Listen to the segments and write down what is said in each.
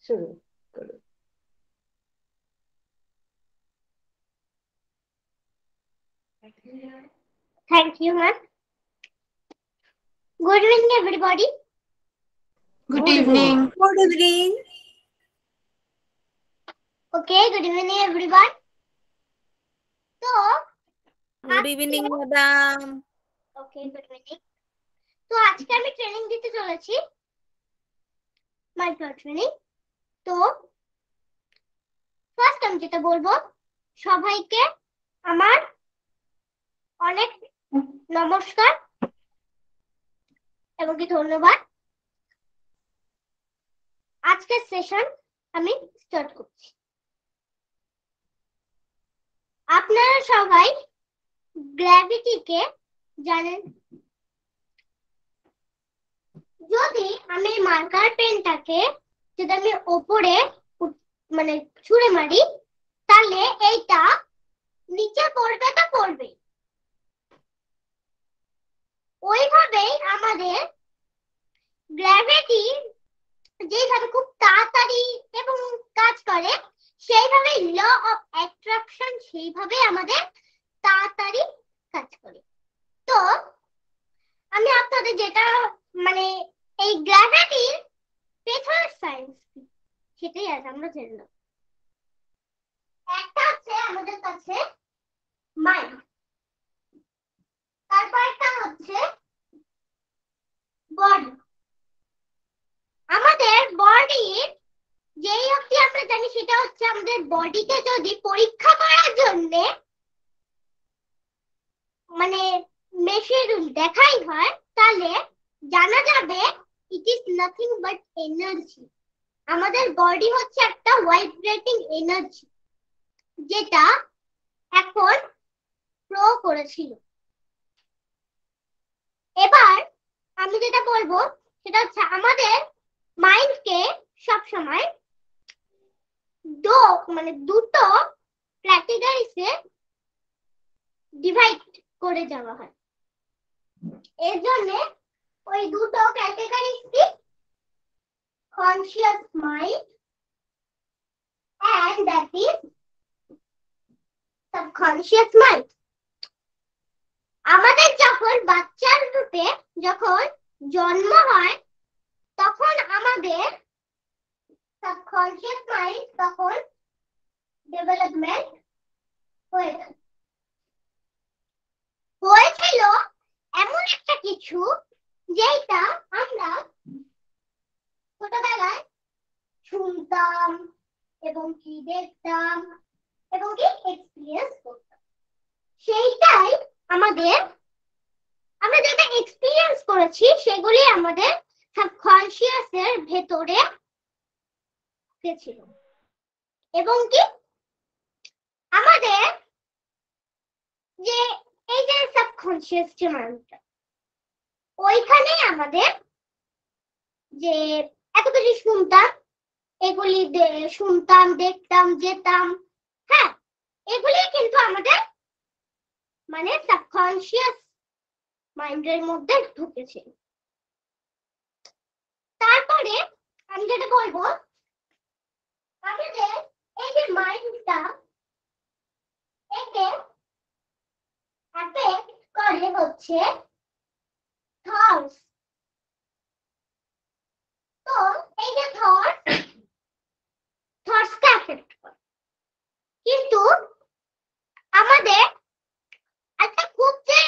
শুরু করুন। Thank you, ma'am. Good evening, everybody. Good Good evening. evening. Good evening. Okay, good evening, everyone. So, Good evening, madam. okay, good evening. তো আজকে আমি training দিতে চলেছি, micro training. তো first আমি যেটা বলবো, সবাইকে আমার অনেক নমস্কার এবং কি ধন্যবাদ। আজকের সেশন আমি স্টার্ট করছি। আপনারা সবাই গ্র্যাভিটিকে জানেন। যদি আমি মার্কার পেনটাকে যদি আমি ওপরে মানে ছুঁড়ে মারি, তাহলে এইটা নিচে পড়বে তো পড়বে। ওইভাবেই আমাদের গ্র্যাভিটি যেভাবে খুব তাড়াতাড়ি এবং কাজ করে, সেইভাবে ল অফ অ্যাট্রাকশন সেইভাবে আমাদের তাড়াতাড়ি কাজ করে। তো আমি আপনাদের যেটা মানে এই গ্র্যাভিটির পেছনের সায়েন্স সেটাই আজ আমরা জানলাম। একটা আছে আমাদের কাছে মাইন্ড, তারপর একটা হচ্ছে বডি। আমাদের বডির যেই অবধি আমরা জানি সেটা হচ্ছে আমাদের বডিকে যদি পরীক্ষা করার জন্য মানে মেশিন দেখাই হয়, তাহলে জানা যাবে it is nothing but energy. আমাদের বডি হচ্ছে একটা ভাইব্রেটিং এনার্জি, যেটা এখন ফ্লো করেছিল। এবার আমি যেটা বলবো সেটা হচ্ছে আমাদের মাইন্ডকে সবসময় দুটো ক্যাটাগরিতে ডিভাইড করে যাওয়া হয়। এর জন্য ওই দুটো ক্যাটাগরি কি, conscious mind and that is subconscious mind. আমাদের যখন বাচ্চার রূপে যখন জন্ম হয়, তখন আমাদের সাবকনসিয়াস মাইন্ড তখন ডেভেলপমেন্ট হয়েছিল এমন একটা কিছু যেটা আমরা ছোটবেলায় শুনতাম এবং কি দেখতাম এবং কি এক্সপেরিয়েন্স করতাম। সেইটাই আমরা যেটা এক্সপেরিয়েন্স করেছি সেগুলি আমাদের সাবকনসিয়াস এর ভেতরে ছিল এবং কি আমাদের যে এই যে সাবকনসিয়াস যে মাইন্ডটা, ওইখানে আমাদের যে এত কিছু শুনতাম, এগুলি শুনতাম, দেখতাম, যেতাম, হ্যাঁ, এগুলি কিন্তু আমাদের মানে সাবকনসিয়াস মাইন্ডের মধ্যে ঢুকেছে। তারপরে আমি যেটা বলবো, আমাদের এই যে মাইন্ডটা একে অ্যাফেক্ট করে হচ্ছে থটস। তো এই যে থটসকে অ্যাফেক্ট করে, কিন্তু আমাদের একটা খুব যে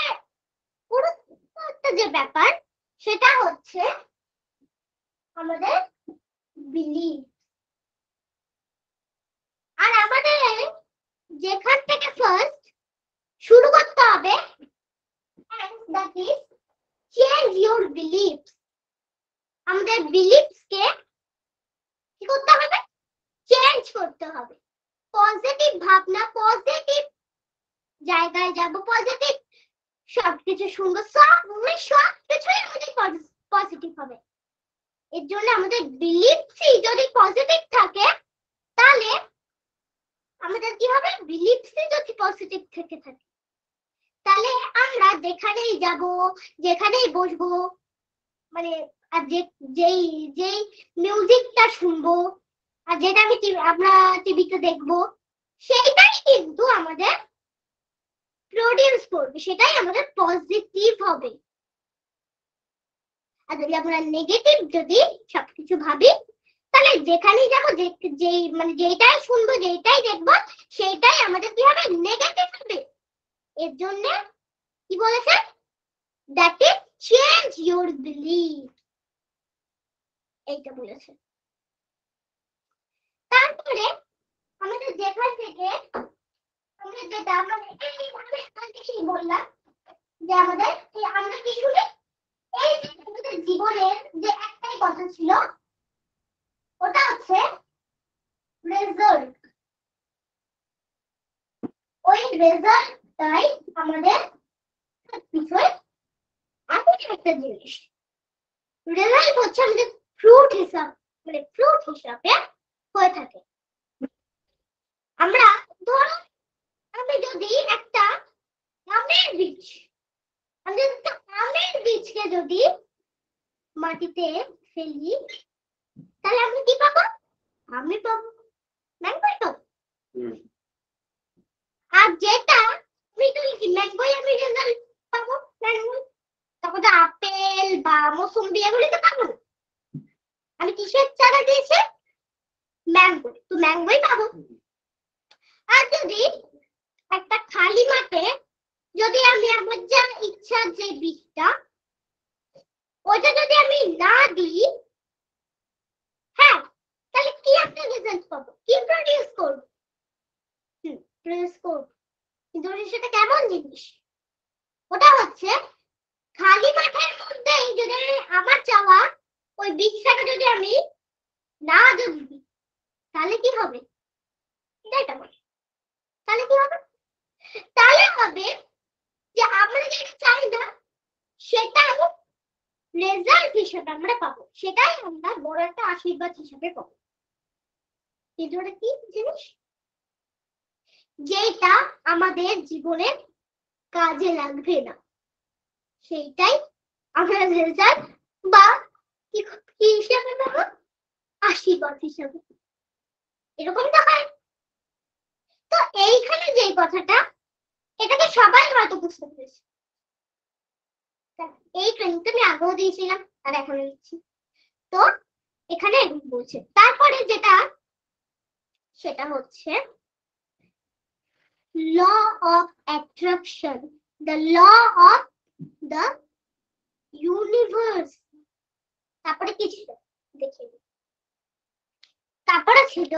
গুরুত্বপূর্ণ যে ব্যাপার সেটা হচ্ছে আমাদের বিলিভ। আর আমাদের যেখান থেকে ফার্স্ট শুরু করতে হবে, and that is change your beliefs. আমাদের বিলিফসকে কি করতে হবে, চেঞ্জ করতে হবে। পজিটিভ ভাবনা, পজিটিভ জায়গায় যাব, পজিটিভ সবকিছু শুনবো, সবকিছুই আমাদের পজিটিভ হবে। এর জন্য আমাদের বিলিফসই যদি পজিটিভ থাকে, তাহলে আমাদের কি হবে, বিলিফসই যদি পজিটিভ থেকে থাকে, তাহলে আমরা যেখানেই যাব, যেখানেই বসবো, মানে যেই যেই মিউজিকটা শুনবো, আর যেটা আমরা টিভিতে দেখবো সেটাই কিন্তু আমাদের প্রডিউস করবে, সেটাই আমাদের পজিটিভ হবে। আর যদি আমরা নেগেটিভ যদি সবকিছু ভাবি তাহলে যেখানেই যাবো যেটাই শুনবো যেটাই দেখবো সেটাই আমাদের কি হবে, নেগেটিভ হবে। এর জন্য কি বলেছে, that is change your belief, এইটা বলেছে। তারপরে আমাদের যেখান থেকে বললাম যে আমরা কি শুনি, এই আমাদের জীবনের যে একটাই কথা ছিল ওটা হচ্ছে রেজাল্ট। ওই রেজাল্টটাই আমাদের বিষয়। এখন একটা জিনিস, রেজাল্ট হচ্ছে আমাদের ফ্রুট হিসাবে হয়ে থাকে। আমরা ধরুন আমি যদি একটা আমের বীজকে যদি মাটিতে ফেলি তাহলে আমি কি পাবো, আমি পাবো, ম্যাঙ্গোই পাবো। আর যেটা আমি তুলছি ম্যাঙ্গোই আমি রেজাল্ট পাবো, ম্যাঙ্গো। তখন তো আপেল বা মৌসুম্বি এগুলি তো পাবো না। আমি কিসের চারা দিয়েছি, ম্যাঙ্গো, তো ম্যাঙ্গোই পাবো। আর যদি একটা খালি মাঠে যদি আমি আমার যা ইচ্ছা যে বীজটা ওইটা যদি আমি না দিই, হ্যাঁ, তাহলে কি একটা রেজাল্ট পাবো, কি প্রডিউস করবো, প্রডিউস করবো। কিন্তু সেটা কেমন জিনিস, ওটা হচ্ছে খালি মাঠের মধ্যেই যদি আমার চাওয়া ওই বীজটাকে যদি আমি না দিই তাহলে কি হবে, এটা বলি, তাহলে কি হবে, তাহলে হবে যে আমরা যেটা চাই না সেটা রেজাল্ট হিসেবে আমরা পাবো, সেটাই আমরা বড় একটা আশীর্বাদ হিসেবে পাবো। কিন্তু ওটা কি জিনিস, যেটা আমাদের জীবনে কাজে লাগবে না সেইটাই আমরা রেজাল্ট বা কি হিসেবে পাবো, আশীর্বাদ হিসেবে। এরকম তো হয়। তো এইখানে যে কথাটা এটাকে সবাই হয়তো বুঝতে পেরেছে, এই ট্রেনিংটা আমি আগেও দিয়েছিলাম আর এখন দিচ্ছি। তো এখানে বলছে তারপরে যেটা সেটা হচ্ছে law of attraction, the law of the universe. তারপরে কি ছিল দেখে নিই। তারপরে ছিল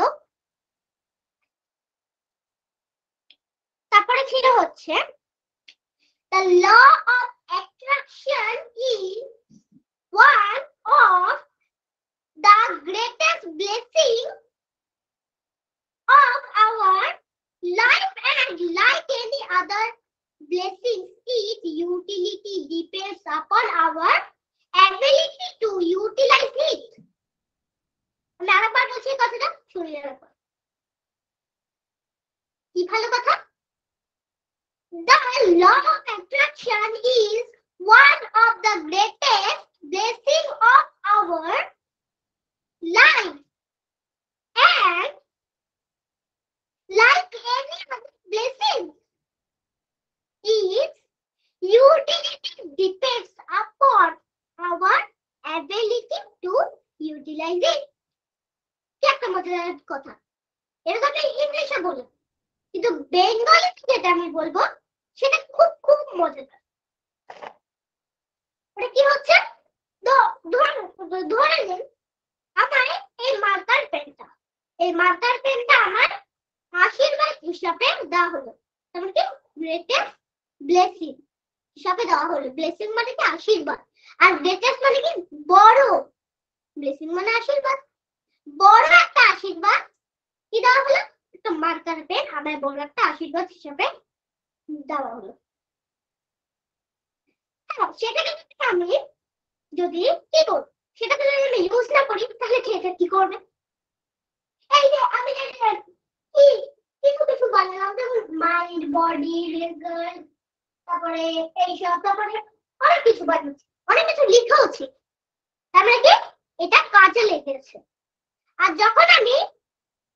হচ্ছে the law of attraction is one of the greatest blessing of our life, and like any other blessings its utility depends upon our ability to utilize it. আমি আরেকবার বলছি কথাটা শুনিয়ে রাখো, কি ভালো কথা। The law of attraction is one of the greatest blessing of our life, and like any other blessing its utility depends upon our ability to utilize it. কি একটা মজার কথা, এটা তো আমি ইংলিশে বলি কিন্তু বেঙ্গলিতে যেটা আমি বলবো সেটা খুব খুব মজাদার। ওটা কি হচ্ছে, ধরে নিন আমার এই মার্কার পেনটা আমার আশীর্বাদ হিসাবে দেওয়া হলো, তারপর কি গ্রেটেস্ট ব্লেসিং হিসাবে দেওয়া হলো। ব্লেসিং মানে কি আশীর্বাদ, আর গ্রেটেস্ট মানে কি বড়, ব্লেসিং মানে আশীর্বাদ, বড় একটা আশীর্বাদ কি দেওয়া হলো, একটা মার্কার পেন আমার বড় একটা আশীর্বাদ হিসাবে দেওয়া হলো। সেটাকে আমি যদি কি করব, সেটাকে যদি আমি ইউজ না করি তাহলে সেটা কি করবে, এই যে আমি কিছু বানালাম যেমন মাইন্ড, বডি, রেজাল্ট, তারপরে এইসব, তারপরে অনেক কিছু বানাচ্ছি, অনেক কিছু লিখেওছি, তার মানে কি এটা কাজে লেগেছে। আর যখন আমি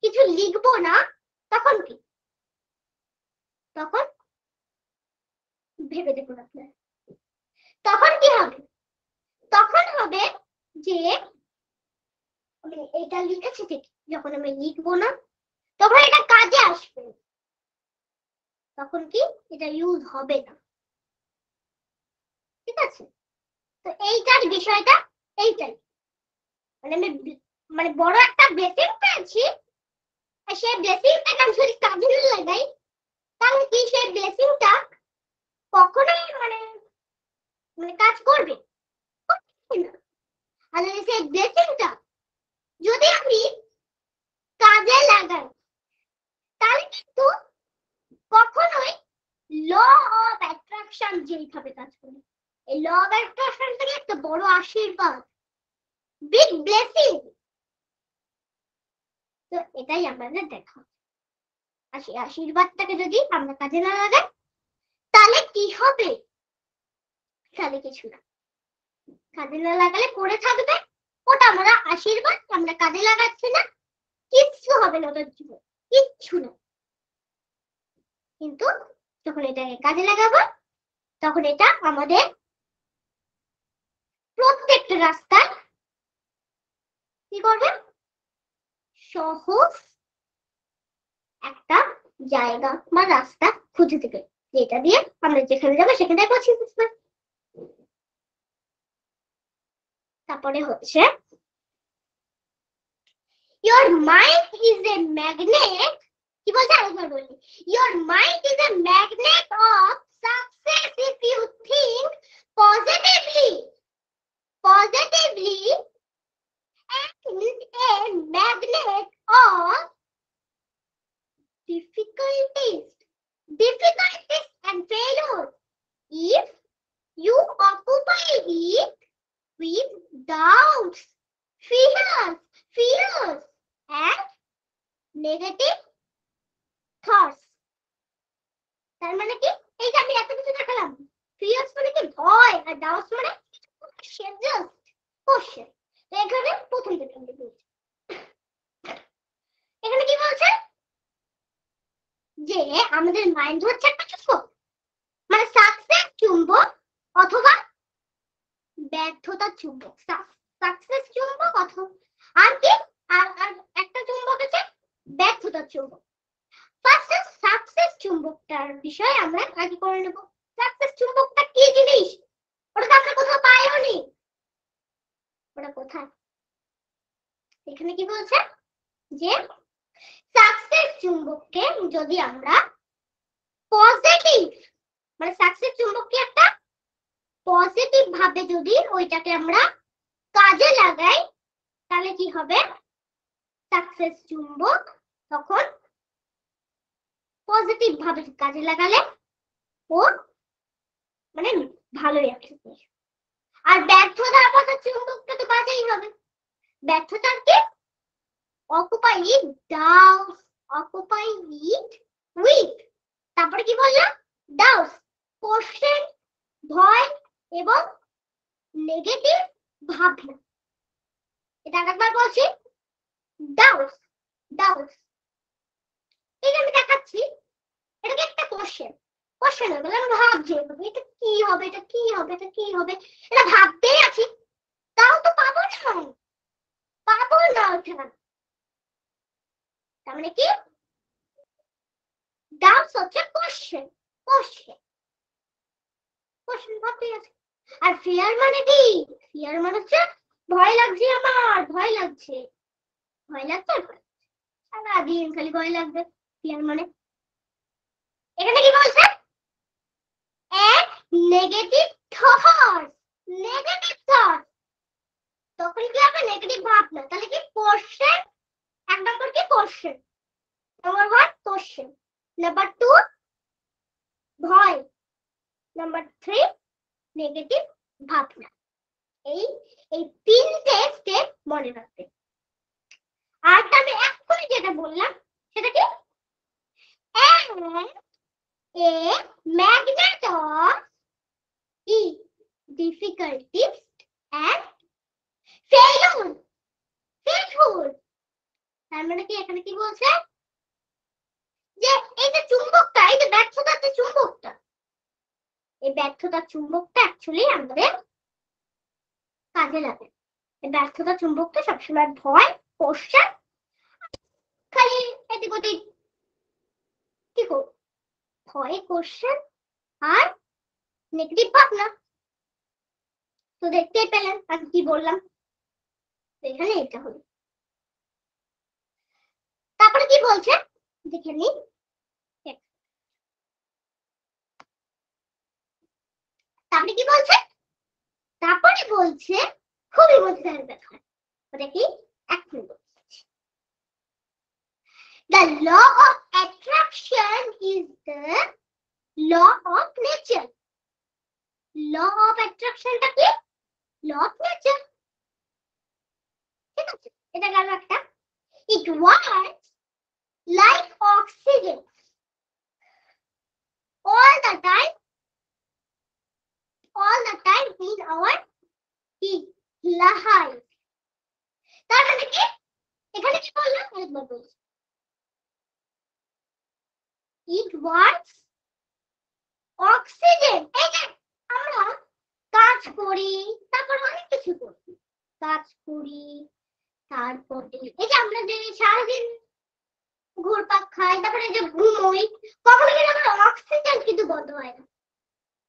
কিছু লিখবো না তখন কি, তখন ভেবে দেখুন আপনারা, তখন কি হবে, তখন হবে যে আমি এটা লিখেছি ঠিক, যখন আমি লিখবো না তখন এটা কাজে আসবে, তখন কি এটা ইউজ হবে না। ঠিক আছে, তো এইটার বিষয়টা এইটাই, মানে আমি মানে বড় একটা ব্লেসিং পেয়েছি, আর সেই ব্লেসিংটাকে আমি যদি কাজে না লাগাই তাহলে কি সেই ব্লেসিংটা কখনোই মানে মানে কাজ করবে না। আর যদি সেই ব্লেসিংটা যদি আমি কাজে লাগাই তাহলে কিন্তু কখনোই ল অফ অ্যাট্রাকশন যেভাবে কাজ করে, এই ল অফ অ্যাট্রাকশন থেকে একটা বড় আশীর্বাদ, বিগ ব্লেসিং, তো এটাই আমাদের দেখা। আর সেই আশীর্বাদটাকে যদি আমরা কাজে না লাগাই তাহলে কি হবে, তাহলে কিছু না, কাজে না লাগালে পড়ে থাকবে, ওটা আমরা আশীর্বাদ, আমরা কাজে লাগাচ্ছি না, কিচ্ছু হবে না ওটার জীবন, কিচ্ছু না। কিন্তু যখন এটাকে কাজে লাগাবো তখন এটা আমাদের প্রত্যেকটা রাস্তায় কি করবে, সহজ একটা জায়গা বা রাস্তা খুঁজে দেবে, যেটা দিয়ে আমরা যেখানে যাবো সেখানে পৌঁছে যেতে পারবো। তারপরে হচ্ছে your mind is a magnet, কি বলছে আরেকবার বলি, your mind is a magnet of success if you think positively and a magnet of difficulties and failure if you occupy it with doubts, fears and negative thoughts। তার মানে কি, এই যে আমি এত কিছু দেখালাম, ফিয়ার্স মানে কি ভয়, আর ডাউটস মানে জাস্ট কোশ্চেন। তো এখানে প্রথম থেকে আমি বলছি, এখানে কি বলছে যে আমাদের মাইন্ড হচ্ছে একটা চুম্বক, মানে সাকসেস চুম্বক অথবা ব্যর্থতার চুম্বক, সাকসেস চুম্বক অথবা আর কি, আর একটা চুম্বক আছে ব্যর্থতার চুম্বক। ফার্স্ট সাকসেস চুম্বকটার বিষয় আমরা আগে করে নেব। সাকসেস চুম্বকটা কি জিনিস, ওটা তো আমরা কোথাও পাইও নি, ওটা কোথায়, এখানে কি বলছে যে সাকসেস চুম্বককে যদি আমরা পজিটিভ, মানে সাকসেস চুম্বককে একটা পজিটিভ ভাবে যদি ওইটাকে আমরা কাজে লাগাই তাহলে কি হবে, সাকসেস চুম্বক তখন পজিটিভ ভাবে কাজে লাগালে ও মানে ভালোই আসবে। আর ব্যর্থতার কথা চুম্বকটা তো বাজেই হবে, ব্যর্থতার কি occupy it doubts, occupy it with, তারপরে কি বললাম, ডাউটস কোশ্চেন, ভয় এবং নেগেটিভ ভাবনা। এটা একবার বলছি, ডাউটস এই আমি দেখাচ্ছি, এটাকে একটা কোশ্চেন হবে, আমি ভাবছি এটা কি হবে, এটা কি হবে, এটা কি হবে, এটা ভাবতেই আছি, তাও তো পাবো না ওটা। তার মানে কি ডাউটস হচ্ছে কোশ্চেন ভাবতেই আছে। আর ফিয়ার মানে কি, ফিয়ার মানে হচ্ছে ভয় লাগছে, আমার ভয় লাগছে সারাদিন খালি ভয় লাগবে, ফিয়ার মানে। এখানে কি বলছে, নেগেটিভ থটস, তখন কি হবে, নেগেটিভ ভাবনা, তাহলে কি কোশ্চেন, এক নম্বর কি কোশ্চেন, নাম্বার 1 কোশ্চেন, নাম্বার 2 ভয়, নাম্বার 3 নেগেটিভ ভাবনা। এই তিনটে স্টেপ মনে রাখবে। আর আমি এক্ষুনি যেটা বললাম সেটা কি, a magnet of difficulties and failure, তার মানে কি এখানে কি বলছে যে এই যে চুম্বকটা, এই যে ব্যর্থতার যে চুম্বকটা, এই ব্যর্থতার চুম্বকটা অ্যাকচুয়ালি আমাদের কাজে লাগে। এই ব্যর্থতার চুম্বকটা সবসময় ভয়, কোশ্চেন, খালি এদিক ওদিক কি করব, ভয়, কোশ্চেন আর নেগেটিভ ভাবনা। তো দেখতেই পেলেন আমি কি বললাম, এখানে এটা হলো। তারপরে কি বলছে দেখে নিই। তারপরে কি বলছে, তারপরে বলছে খুবই মজাদার ব্যাপার, ওটা কি এখন বলছি। The law of attraction is the law of nature. Law of attraction টা কি? Law of nature. ঠিক আছে, এটা গেল একটা। It works like oxygen all the time in our life. তার মানে কি এখানে কি বললাম একবার বলছি। It works oxygen, এই যে আমরা কাজ করি, তারপর অনেক কিছু করি, কাজ করি, তারপরে এই যে আমরা যে সারাদিন ঘুরপাক খাই, তারপরে যে ঘুমোই, কখনো কিন্তু আমার অক্সিজেন কিন্তু বন্ধ হয় না।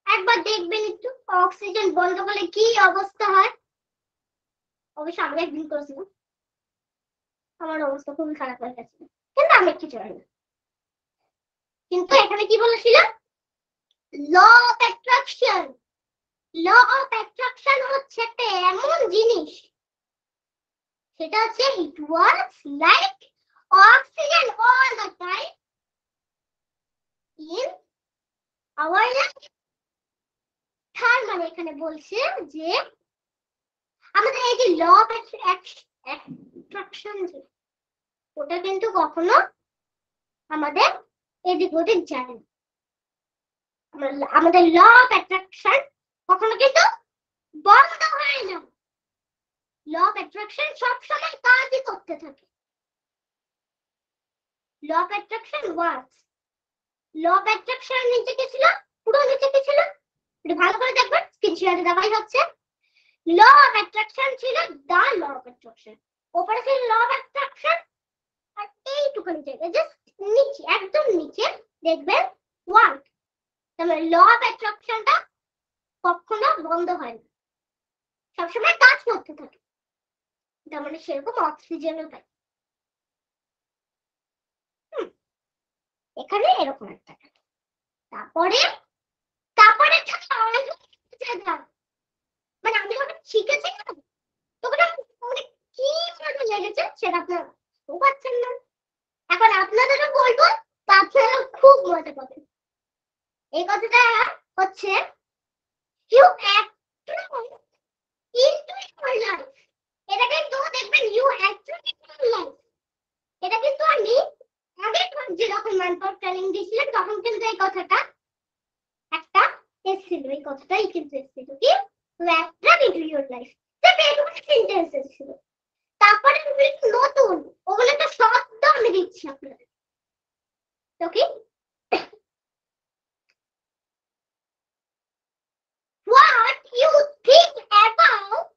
একবার দেখবেন একটু অক্সিজেন বন্ধ করলে কি অবস্থা হয়। অবশ্য আমি একদিন করেছিলাম, আমার অবস্থা খুবই খারাপ হয়ে গেছে, কিন্তু আমি কিছু হয় না। কিন্তু এখানে কি বলেছিল, law of attraction. Law of attraction হচ্ছে একটা এমন জিনিস, সেটা হচ্ছে it works like oxygen all the time in our life. তার মানে এখানে বলছে যে আমাদের এই যে ল অফ অ্যাট্রাকশন, ওটা কিন্তু কখনো আমাদের এদিক ওদিক যায় না। আমাদের ল অফ অ্যাট্রাকশন কখনো কিন্তু বন্ধ হয় না। ল অফ অ্যাট্রাকশন সবসময় কাজই করতে থাকে। Law of attraction works. Law of attraction নিচে কি ছিল, পুরো নিচে কি ছিল, একটু ভালো করে দেখবেন, স্ক্রিন শেয়ারে দেখাই হচ্ছে। ল অফ অ্যাট্রাকশন ছিল দা ল অফ অ্যাট্রাকশন, উপরে ছিল ল অফ অ্যাট্রাকশন, আর এইটুখানি জায়গায় জাস্ট নিচে, একদম নিচে দেখবেন ওয়ার্ক। তাহলে ল অফ অ্যাট্রাকশনটা কখনো বন্ধ হয় না, সবসময় কাজ করতে থাকে। তার মানে সেরকম অক্সিজেনও পাই। এখানে এরকম একটা, তারপরে তারপরে মানে আমি যখন শিখেছি না, তখন মানে কি মজা লেগেছে সেটা আপনারা পাচ্ছেন না। এখন আপনাদেরও বলবো, আপনারা খুব মজা পাবেন। এই কথাটা হচ্ছে you attract into your life. এটা কিন্তু দেখবেন you attract into your life. এটা কিন্তু আমি আগে যখন ম্যানপাওয়ার ট্রেনিং দিয়েছিলাম তখন কিন্তু এই কথাটা একটা এসেছিল, এই কথাটাই কিন্তু এসেছিল কি you attract into your life. সেটা এরকম সেন্টেন্স এসেছিল। তারপরে নতুন ওগুলো একটা শব্দ আমি দিচ্ছি আপনাদের, ওকে? What you think about?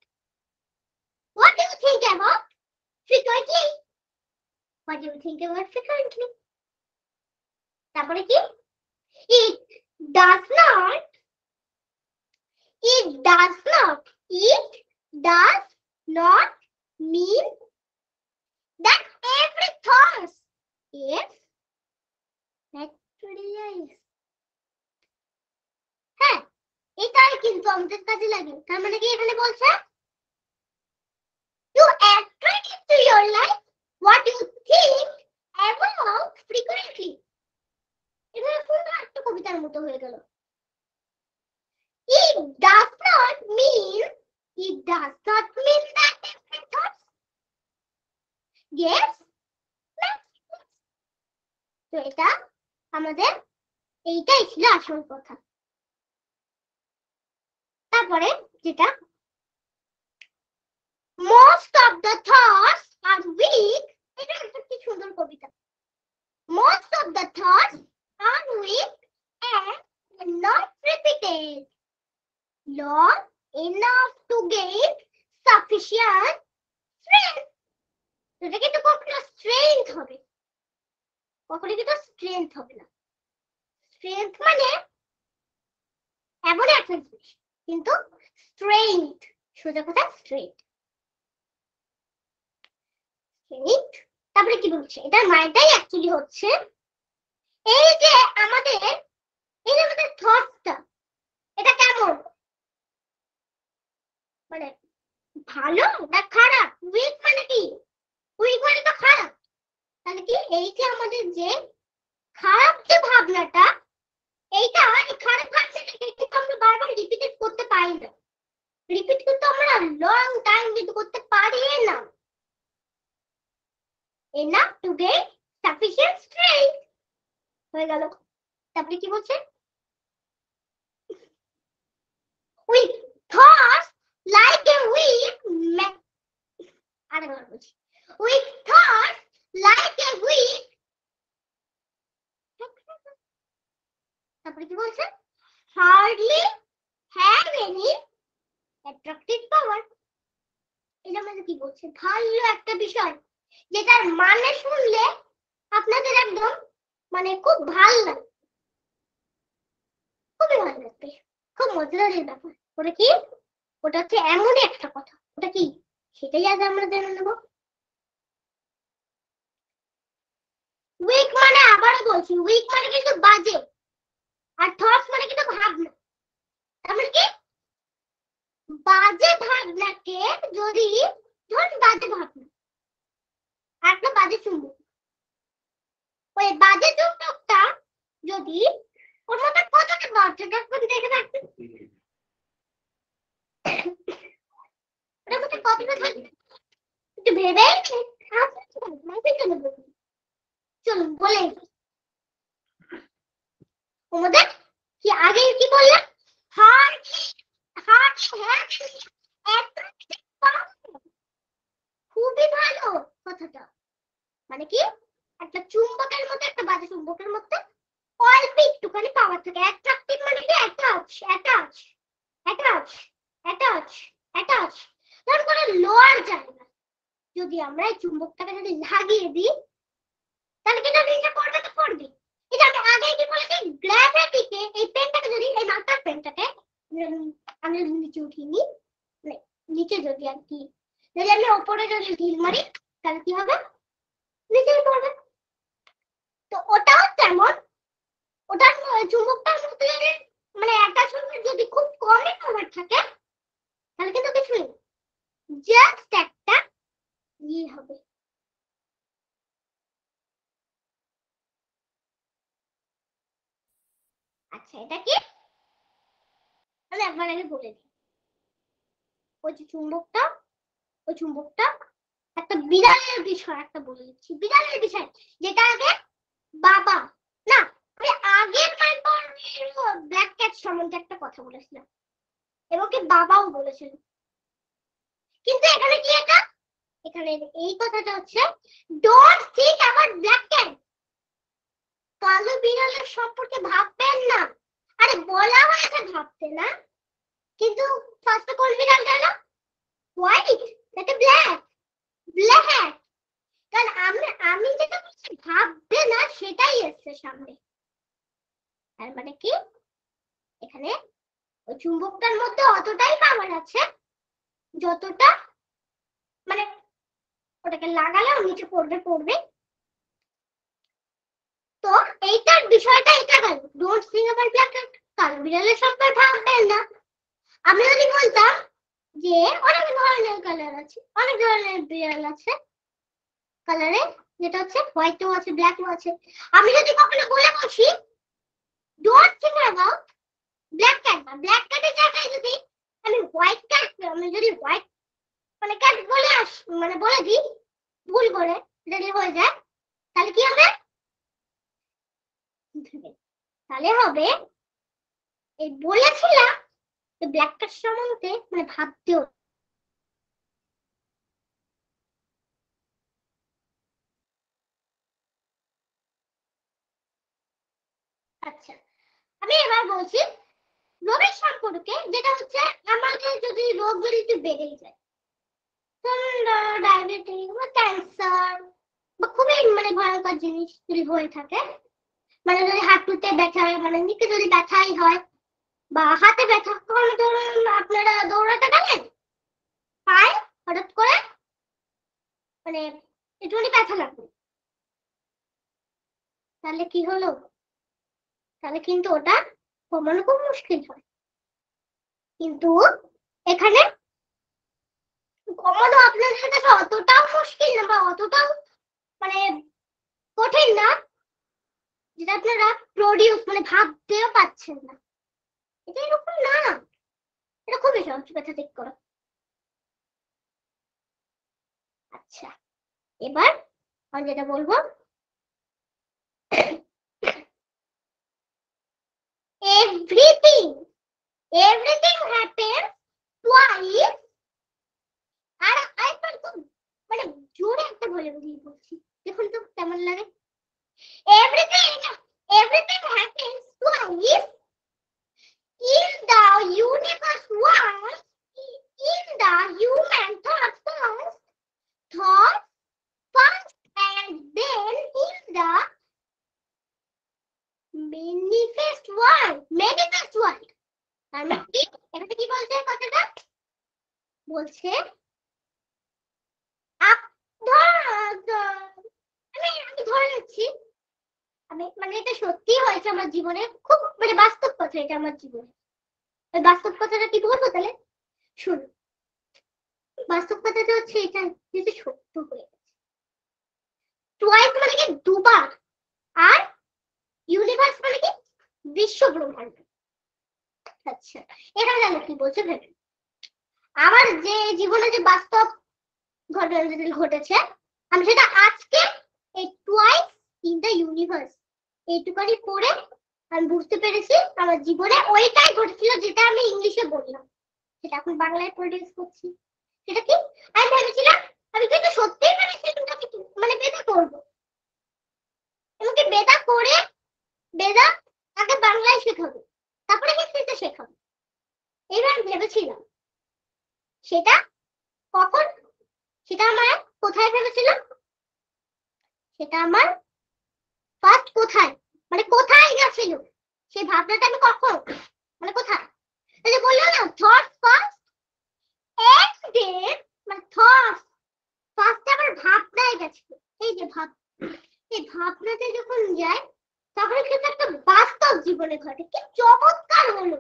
What do you think about frequently? What do you think about frequently? তারপরে কি? It does not mean that every thought is materialized. হ্যাঁ, এটাই কিন্তু আমাদের কাজে লাগে। তার মানে কি এখানে বলছে you attract into your life what you think about frequently. এটা পুরো একটা কবিতার মতো হয়ে গেল। It does not mean that every thought gets materialized. তো এটা আমাদের এইটাই ছিল আসল কথা। তারপরে যেটা most of the thoughts are weak, এটা কিছু সাফিসিয়েন্ট স্ট্রেংথ। এটা কিন্তু কখনো স্ট্রেংথ হবে, কখনো কিন্তু স্ট্রেংথ হবে না। স্ট্রেংথ মানে এমন একটা জিনিস, কিন্তু স্ট্রেংথ সোজা কথা স্ট্রেংথ। তারপরে কি বলছে, এটার মানেটাই অ্যাকচুয়ালি হচ্ছে এই যে আমাদের থটসটা, এটা কেমন, মানে ভালো না খারাপ। উইক মানে কি, উইক মানে তো খারাপ। তাহলে কি এই যে আমাদের যে খারাপ যে ভাবনাটা, এইটা এই খারাপ ভাবনাটাকে কিন্তু আমরা বারবার রিপিট করতে পারি না। রিপিট কিন্তু আমরা লং টাইম কিন্তু করতে পারি না। enough to gain sufficient strength হয়ে গেল। তারপরে কি বলছে, with thoughts like a weak man, আরেকবার বলছি, with thoughts like a weak, তারপরে কি বলছে, hardly have any attractive power। এটা মানে কি বলছে, ভালো একটা বিষয় যেটার মানে শুনলে আপনাদের একদম মানে খুব ভালো লাগে, খুবই ভালো লাগবে, খুব মজাদার ব্যাপার। ওটা কি, ওটা হচ্ছে এমনই একটা কথা। ওটা কি, সেটাই আজ আমরা জেনে নেব। উইক মানে আবারও বলছি, উইক মানে কিন্তু বাজে, আর থটস মানে কিন্তু ভাবনা। তার মানে কি, বাজে ভাবনাকে যদি, ধরুন বাজে ভাবনা, একটা বাজে চুম্বক, ওই বাজে চুম্বকটা যদি ওর মধ্যে কতটা বাজে দেখে থাকবে, ওটার মধ্যে কতটা থাকবে একটু ভেবে চলুন বলে ওদের কি আগে কি বললাম, হার্ট হার্ট খুবই ভালো কথাটা। মানে কি, একটা চুম্বকের মধ্যে, একটা বাজে চুম্বকের মধ্যে অল্প একটুখানি পাওয়ার থাকে। অ্যাট্রাকটিভ মানে কি, attach attach attach attach attach, ধর কোনো লোয়ার যায় না। যদি আমরা এই চুম্বকটাকে যদি লাগিয়ে দিই, তাহলে কিন্তু নিচে পড়বে তো পড়বে। এটা আমি আগে কি বলেছি, গ্র্যাভিটিকে, এই পেনটাকে যদি, এই মাথার পেনটাকে আমি যদি নিচে উঠিয়ে নিই, নিচে যদি আর কি, যদি আমি ওপরে যদি ঢিল মারি, তাহলে কি হবে, নিচে পড়বে। তো ওটাও তেমন, ওটার চুম্বকটার মধ্যে মানে অ্যাটাচমেন্ট যদি খুব কমই পাওয়ার থাকে, তাহলে কিন্তু কিছুই জাস্ট একটা ইয়ে হবে। আচ্ছা এটা কি, আমি একবার আগে বলে দিই। ওই যে চুম্বকটা, ওই চুম্বকটা একটা বিড়ালের বিষয়, একটা বলে দিচ্ছি বিড়ালের বিষয়, যেটা আগে বাবা না, আমি আগের ব্ল্যাক ক্যাট সম্বন্ধে একটা কথা বলেছিলাম, এবং কি বাবাও বলেছিল। কিন্তু এখানে কি, এটা এখানে এই কথাটা হচ্ছে, don't think about black cat, কালো বিড়ালের সম্পর্কে ভাববেন না। আরে বলা হয়েছে ভাবতে না, কিন্তু ফার্স্টে কোন বিড়াল গেল, হোয়াইট নাকি ব্ল্যাক, ব্ল্যাক। কারণ আমি যেটা বলছি ভাববে না, সেটাই এসছে সামনে। তার মানে কি, এখানে ওই চুম্বকটার মধ্যে অতটাই পাওয়ার আছে যতটা, মানে ওটাকে লাগালে নিচে পড়বে পড়বে। তো এইটার বিষয়টা এটা গেল, don't think about black cat, কালো বিড়ালের সম্পর্কে ভাববেন না। আমি যদি বলতাম যে অনেক ধরনের কালার আছে, অনেক ধরনের বিড়াল আছে কালারে, যেটা হচ্ছে হোয়াইটও আছে ব্ল্যাকও আছে, আমি যদি কখনো বলে বসি don't think about black cat, বা ব্ল্যাক ক্যাটের জায়গায় যদি আমি হোয়াইট ক্যাট, আমি যদি হোয়াইট মানে ক্যাট বলে মানে বলে দিই ভুল করে, যদি হয়ে যায়, তাহলে কি হবে, তাহলে হবে এই বলেছিলাম ব্ল্যাক ক্যাট সম্বন্ধে মানে ভাবতেও। আচ্ছা আমি এবার বলছি রোগের সম্পর্কে, যেটা হচ্ছে আমাদের যদি রোগ যদি একটু বেড়েই যায়, ডায়াবেটিস বা ক্যান্সার বা খুবই মানে ভয়ঙ্কর জিনিস যদি হয়ে থাকে, মানে যদি হাঁটুতে ব্যথা হয়, মানে নিচে যদি ব্যথাই হয় বা হাতে ব্যথা, কারণ ধরুন আপনারা দৌড়াতে গেলেন, পায়ে হঠাৎ করে মানে একটুখানি ব্যথা লাগবে, তাহলে কি হলো, তাহলে কিন্তু ওটা কমানো খুব মুশকিল হয়। কিন্তু এখানে কমানো আপনাদের কাছে অতটাও মুশকিল না বা অতটাও মানে কঠিন না, যেটা আপনারা প্রডিউস মানে ভাবতেও পাচ্ছেন না। এটা এরকম না, এটা খুবই সহজ কথা ঠিক করো। আচ্ছা, এবার আমি যেটা বলবো, everything happens twice, আর আরেকবার খুব মানে জোরে একটা বলে বুঝিয়ে বলছি, দেখুন তো কেমন লাগে। everything happens twice in the universe once, in the human thought first and then in the manifest world মানে এখানে কি বলছে কথাটা, বলছে আমি ধরে নিচ্ছি, আমি মানে এটা সত্যি হয়েছে আমার জীবনে, খুব মানে বাস্তব কথা এটা আমার জীবনে। ওই বাস্তব কথাটা কি বলবো তাহলে শুনুন। বাস্তব কথাটা হচ্ছে এটা যদি সত্য হয়ে গেছে, টুয়াইস মানে কি দুবার, আর ইউনিভার্স মানে কি বিশ্ব ব্রহ্মাণ্ড। আচ্ছা, এখানে জানো কি বলছে ভেবে, আমার যে জীবনে যে বাস্তব ঘটনা ঘটেছে, আমি সেটা আজকে এই টুয়াইস ইন দ্য ইউনিভার্স এইটুকানি পড়ে আমি বুঝতে পেরেছি আমার জীবনে ওইটাই ঘটেছিল যেটা আমি ইংলিশে বললাম, সেটা এখন বাংলায় প্রডিউস করছি। সেটা কি, আমি ভেবেছিলাম, আমি কিন্তু সত্যিই ভেবেছিলাম আমি মানে বেদা করবো, এবং কি বেদা করে বেদা আগে বাংলায় শেখাবো, তারপরে হিন্দিতে শেখাবো, এইবার ভেবেছিলাম। সেটা কখন, সেটা আমার কোথায় ভেবেছিলাম, সেটা আমার ফার্স্ট কোথায় মানে কোথায় গেছিল সেই ভাবনাটা আমি কখন মানে কোথায়, এই যে বললাম না থট ফার্স্ট এন্ড দেন, মানে থট ফার্স্ট আমার ভাবনায় গেছিল, এই যে ভাব, এই ভাবনাতে যখন যায় তখন কিন্তু একটা বাস্তব জীবনে ঘটে, কি চমৎকার হলো।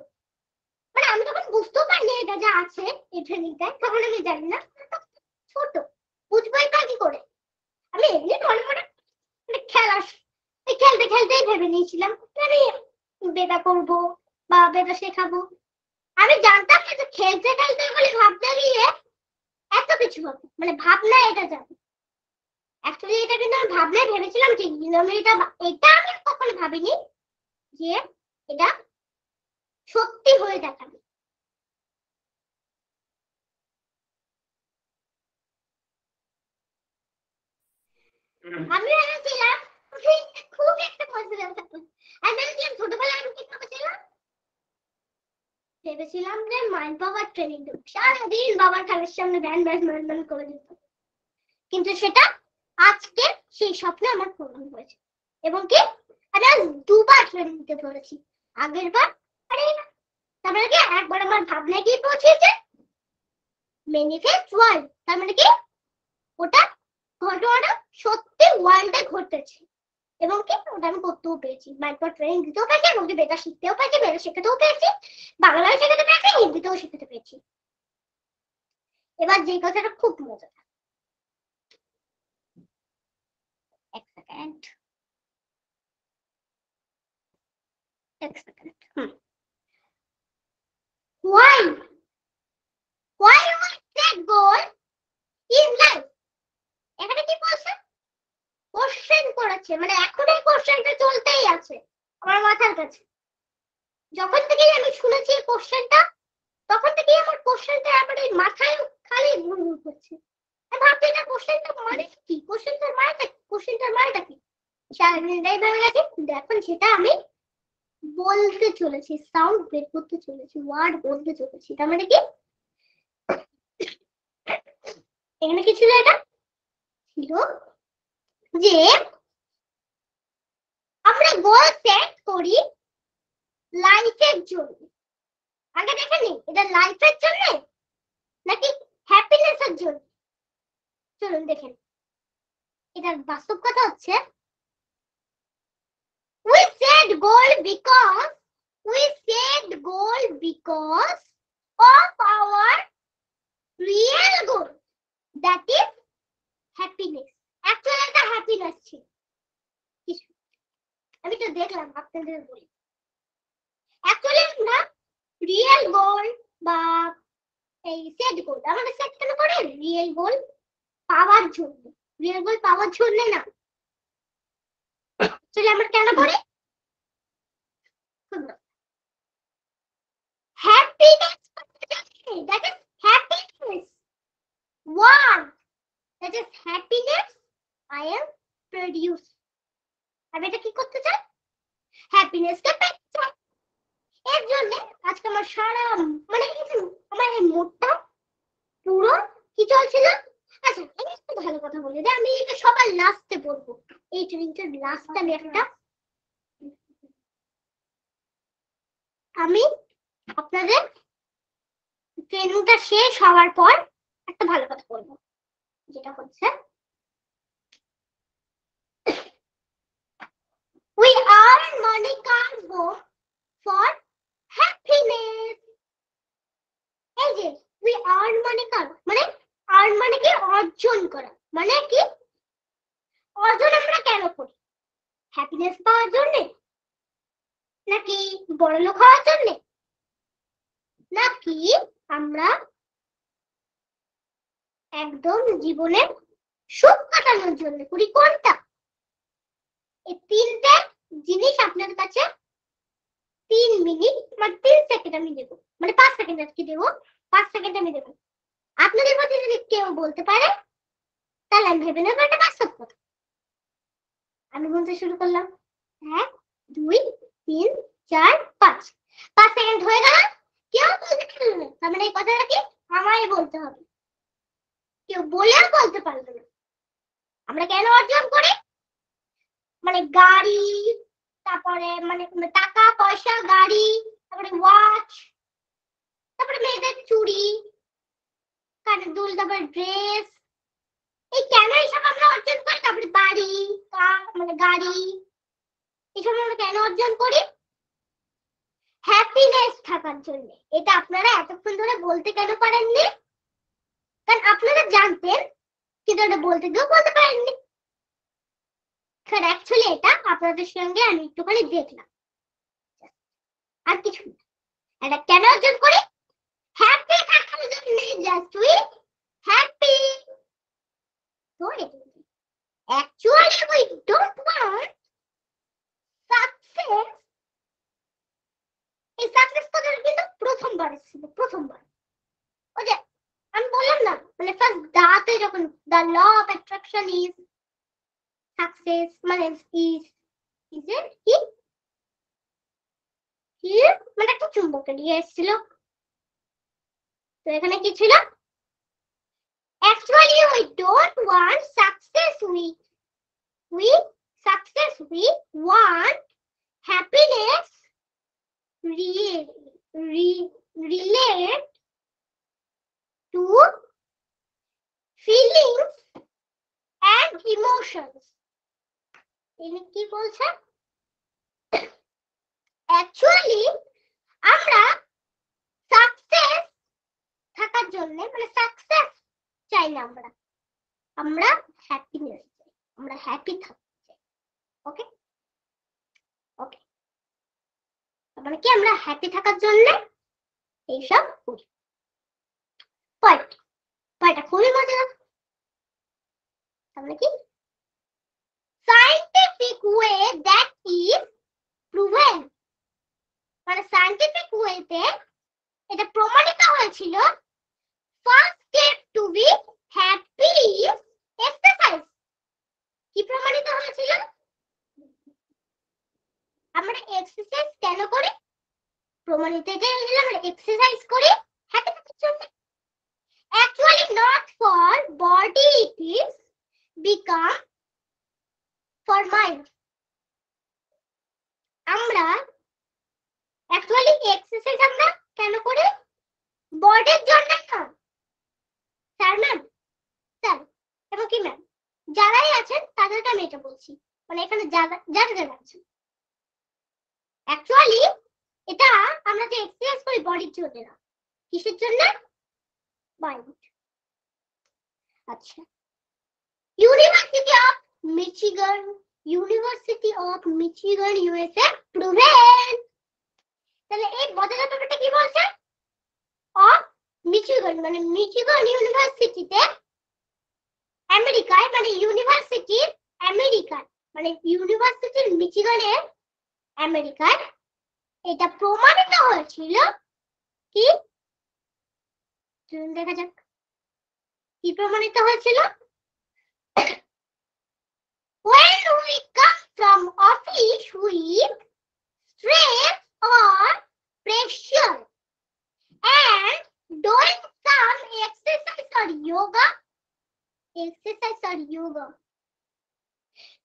মানে আমি তখন বুঝতেও পারিনি এটা যা আছে এই ট্রেনিংটায়, তখন আমি জানি না, ছোট বুঝবোই বা কি করে, আমি এমনি মনে মনে মানে খেলতে খেলতেই ভেবে নিয়েছিলাম আমি বেদা করবো বা বেদা শেখাবো। আমি জানতাম না যে খেলতে খেলতে বলে ভাবনা গিয়ে এত কিছু হবে, মানে ভাবনা এটা যাবে। অ্যাকচুয়ালি এটা কিন্তু আমি ভাবনায় ভেবেছিলাম ঠিক, কিন্তু আমি এটা আমি কখনো ভাবিনি যে এটা সত্যি হয়ে দেখাবে। আমি ভেবেছিলাম খুব একটা মজাদার ব্যাপার, আমি ভেবেছিলাম ছোটবেলায় আমি কি ভেবেছিলাম, ভেবেছিলাম যে মাইন্ড পাওয়ার ট্রেনিং দেবো, সারাদিন বাবার খালের সামনে ব্যান ব্যান ব্যান ব্যান করে দিত, কিন্তু সেটা আজকে সেই স্বপ্ন আমার পূরণ হয়েছে। এবং কি আমি আজ দুবার ট্রেনিং দিতে পেরেছি, আগের বার আরে তার মানে কি একবার আমার ভাবনায় গিয়ে পৌঁছেছে ম্যানিফেস্ট ওয়ার্ল্ড, তার মানে কি ওটা ঘটনাটা সত্যি ওয়ার্ল্ডে ঘটেছে, এবং কি ওটা আমি করতেও পেরেছি, মাইন্ড পাওয়ার ট্রেনিং দিতেও পেরেছি, এবং বেদা শিখতেও পেরেছি, বেদা শেখাতেও পেরেছি, বাংলায় শেখাতে পেরেছি, হিন্দিতেও শেখাতে পেরেছি। এবার যে কথাটা খুব মজা, এক second why we set goal in life, এখানে কি বলছে, কোশ্চেন করেছে, মানে এখন এই কোশ্চেনটা চলতেই আছে আমার মাথার কাছে, যখন থেকে আমি শুনেছি এই কোশ্চেনটা তখন থেকে আমার কোশ্চেনটা আমার এই মাথায় খালি ঘুরঘুর করছে। আমি ভাবছি এটা কোশ্চেনটা মানে কি, কোশ্চেনটার মানেটা কি, সারাদিন এটাই ভেবে গেছি, এখন সেটা আমি বলতে চলেছি, সাউন্ড বের করতে চলেছি, ওয়ার্ড বলতে চলেছি। তার মানে কি এখানে কি ছিল, এটা ছিল যে আমরা গোল সেট করি লাইফের জন্য। আগে দেখে নিই এটা লাইফের জন্য নাকি হ্যাপিনেসের জন্য। চলুন দেখেন, এটার বাস্তব কথা হচ্ছে we set goal because of our real goal, that is happiness. Actually এটা happiness ছিল। আমি তো দেখলাম আপনাদের বলি, actually আমরা রিয়েল গোল বা এই সেট গোল আমাদের সেট কেন করে রিয়েল গোল পাওয়ার জন্য। রিয়েল গোল পাওয়ার জন্য না, চলে আমরা কেন করি happiness, that is happiness. What? That is happiness I am produce. আমি এটা কি করতে চাই, হ্যাপিনেস কে পেতে চাই। এর জন্য আজকে আমার সারা মানে আমার এই মুডটা পুরো কি চলছিল। আচ্ছা আমি একটু ভালো কথা বলি, আমি এটা সবার লাস্টে বলবো, এই ট্রেনিংটার লাস্টে আমি আপনাদের ট্রেনিংটা শেষ হওয়ার পর একটা ভালো কথা বলবো, যেটা হচ্ছে we earn money can't go for happiness. এই যে we earn money can't মানে earn মানে কি অর্জন করা, মানে কি অর্জন আমরা কেন করি, হ্যাপিনেস পাওয়ার জন্য নাকি বড়লোক হওয়ার জন্য নাকি আমরা একদম জীবনে সুখ কাটানোর জন্য করি, কোনটা? এই তিনটে জিনিস আপনার কাছে 3 মিনিট মানে 3 সেকেন্ড আমি দেবো, মানে 5 সেকেন্ড আজকে দেবো, 5 সেকেন্ড আমি দেবো। আপনাদের মধ্যে যদি কেউ বলতে পারে তাহলে আমি ভেবে নেবো এটা বাস্তব কথা। আমি বলতে শুরু করলাম 1 2 3 4 5 5 সেকেন্ড হয়ে গেল, কেউ বলতে পারলো না, তার মানে এই কথাটা কি আমায় বলতে হবে, কেউ বলেও বলতে পারলো না। আমরা কেন অর্জন করি, মানে গাড়ি, তারপরে মানে টাকা পয়সা, গাড়ি, তারপরে ওয়াচ, তারপরে মেয়েদের চুড়ি, কানের দুল, তারপরে ড্রেস, এই কেন এইসব আমরা অর্জন করি, তারপরে বাড়ি, মানে গাড়ি, এইসব আমরা কেন অর্জন করি, হ্যাপিনেস থাকার জন্য। এটা আপনারা এতক্ষণ ধরে বলতে কেন পারেননি, কারণ আপনারা জানতেন কিন্তু এটা বলতে গিয়েও বলতে পারেননি। কারণ অ্যাকচুয়ালি এটা আপনাদের সঙ্গে আমি একটুখানি দেখলাম, আর কিছু না। এটা কেন অর্জন করি, হ্যাপি থাকার জন্য, জাস্ট উই হ্যাপি। তো actually we don't want success. এই সাকসেস কথাটা কিন্তু প্রথমবার ছিল, প্রথমবার ওই যে আমি বললাম না, মানে ফার্স্ট দাতে যখন the law of attraction is success, মানে ইজ এর কি মানে একটা চুম্বককে নিয়ে এসেছিল, তো এখানে কি ছিল, actually we don't want success, we want happiness relate to feelings and emotions. তিনি কি বলছেন, actually আমরা সাকসেস থাকার জন্য, মানে সাকসেস চাই না, আমরা হ্যাপিনেস চাই, আমরা হ্যাপি থাকতে চাই। ওকে ওকে, মানে কি আমরা হ্যাপি থাকার জন্য এইসব করি। পয়েন্টটা খুবই মজার, তাহলে কি scientific way that is proven, মানে সায়েন্টিফিক ওয়েতে এটা প্রমাণিত হয়েছিল, first step to be happy is exercise. কি প্রমাণিত হয়েছিল, আমরা এক্সারসাইজ কেন করি, প্রমাণিত এটা হয়েছিল আমরা এক্সারসাইজ করি হ্যাপি থাকার জন্য। Actually not for body, it is calm for mind. আমরা অ্যাকচুয়ালি এক্সারসাইজ আমরা কেন করি? বডির জন্য না স্যার ম্যাম, স্যার এবং কি ম্যাম, যারাই আছেন তাদেরকে আমি এটা বলছি, মানে এখানে যারা যারা আছেন অ্যাকচুয়ালি এটা আমরা যে এক্সারসাইজ করি বডির জন্য না, কিসের জন্য? মাইন্ড। আচ্ছা, university of Michigan, university of Michigan USA proven. তাহলে এই বোঝানোর ব্যাপারটা কি বলছে? অফ মিচিগান মানে মিচিগান ইউনিভার্সিটিতে আমেরিকায়, মানে ইউনিভার্সিটির আমেরিকায়, মানে ইউনিভার্সিটির মিচিগানের আমেরিকায় এটা প্রমাণিত হয়েছিল কি? দেখা যাক কি প্রমাণিত হয়েছিল। When we come from office with stress or pressure and doing some exercise or yoga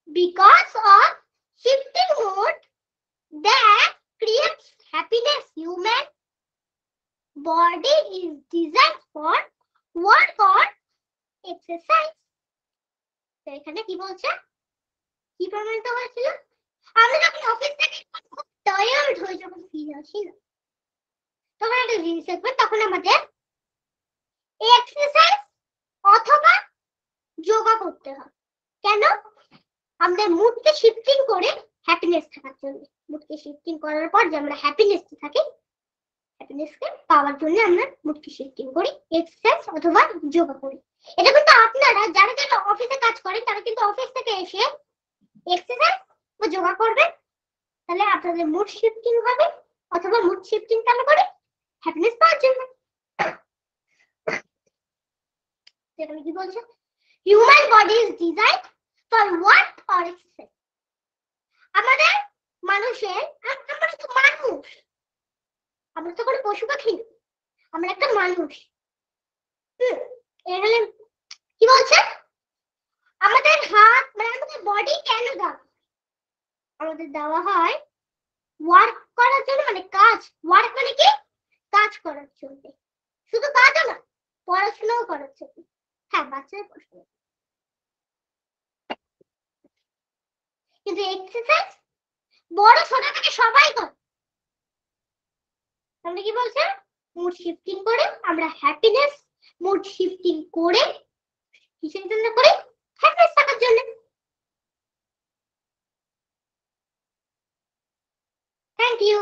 because of shifting mood that creates happiness, human body is designed for work or exercise. তো এখানে কি বলছে, কি প্রমাণিত হয়েছিল? আমরা যখন অফিস থেকে খুব টায়ার্ড হয়ে যখন ফিরে আসি না, তখন একটা জিনিস দেখবেন, তখন আমাদের এক্সারসাইজ অথবা যোগা করতে হয়। কেন? আমাদের মুডকে শিফটিং করে হ্যাপিনেস থাকার জন্য। মুডকে শিফটিং করার পর যে আমরা হ্যাপিনেস থাকি, হ্যাপিনেসকে পাওয়ার জন্য আমরা মুডকে শিফটিং করি, এক্সারসাইজ অথবা যোগা করি। এটা কিন্তু আপনারা যারা যারা অফিসে কাজ করেন তারা কিন্তু অফিস থেকে এসে এক্সারসাইজ বা যোগা করবেন, তাহলে আপনাদের মুড শিফটিং হবে, অথবা মুড শিফটিং কেন করে? হ্যাপিনেস পাওয়ার জন্য। এখানে কি বলছে? Human body is designed for work or exercise. আমাদের মানুষের, আমরা তো মানুষ, আমরা তো কোনো পশু পাখি না, আমরা একটা মানুষ। এখানে কি বলছে? আমাদের হাত, মানে আমাদের বডি কেন দেওয়া? আমাদের দেওয়া হয় ওয়ার্ক করার জন্য, মানে কাজ। ওয়ার্ক মানে কি? কাজ করার জন্য। শুধু কাজও না, পড়াশোনাও করার জন্য। হ্যাঁ, বাচ্চাদের পড়াশোনা। কিন্তু এক্সারসাইজ বড় ছোট থেকে সবাই করে। তাহলে কি বলছে? মুড শিফটিং করে আমরা হ্যাপিনেস, মুড শিফটিং করে কিসের জন্য করি? হ্যাপিনেস থাকার জন্য। Thank you.